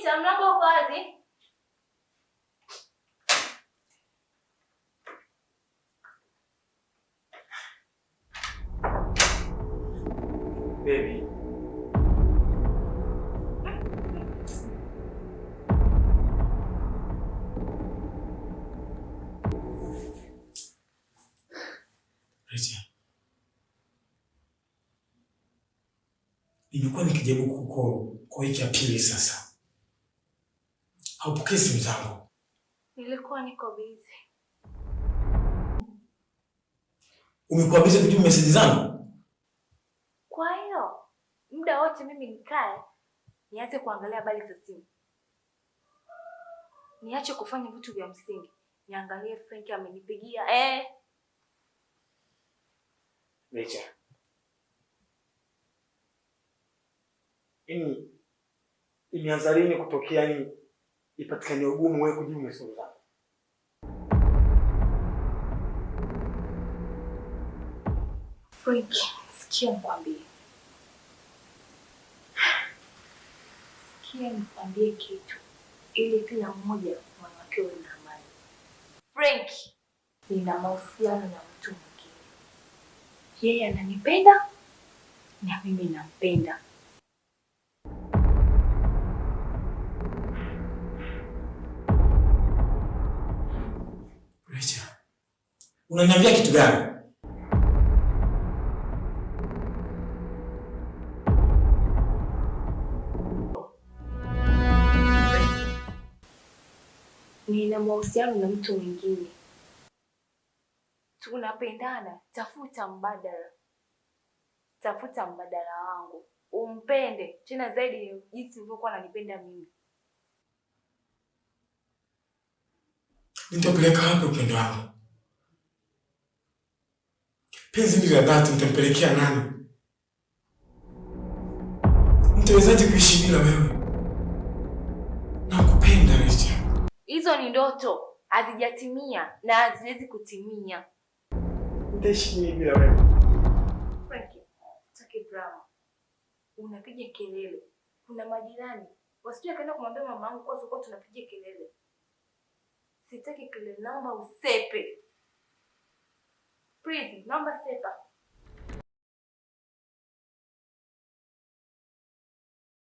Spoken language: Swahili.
Rita, mlango uko wazi? Baby. Rita. Nimekuwa nikijaribu kukucall kwa wiki ya pili sasa. Haupokei simu zangu. Nilikuwa niko busy. Umekuwa busy kujibu message zangu? Kwa hiyo muda wote mimi nikae niache kuangalia habari za simu. Niache kufanya vitu vya msingi. Niangalie Frank amenipigia. Rita. Imeanza lini kutokea ipatikane ugumu wewe kujibu message zangu? Frank, sikia nikwambie. Sikia nikwambie kitu. Ili kila mmoja wanawake wawe na amani. Frank, nina mahusiano na mtu mwingine. Yeye ananipenda na mimi nampenda. Rita. Unaniambia kitu gani? Nina mahusiano na mtu mwingine. Tunapendana, tafuta mbadala. Tafuta mbadala wangu. Umpende, tena zaidi ya jinsi ulivyokuwa unanipenda mimi. Nitapeleka wapi upendo wangu? Penzi hili la dhati nitampelekea nani? Nitawezaje kuishi bila wewe? Nakupenda Rita. Hizo ni ndoto, hazijatimia na haziwezi kutimia. Nitaishi bila wewe. Frank, sitaki drama. Unapiga kelele. Kuna majirani. Wasije kaenda kumwambia mama yangu kwa sababu tunapiga kelele. Sitaki kelele, naomba usepe. Please, naomba sepa.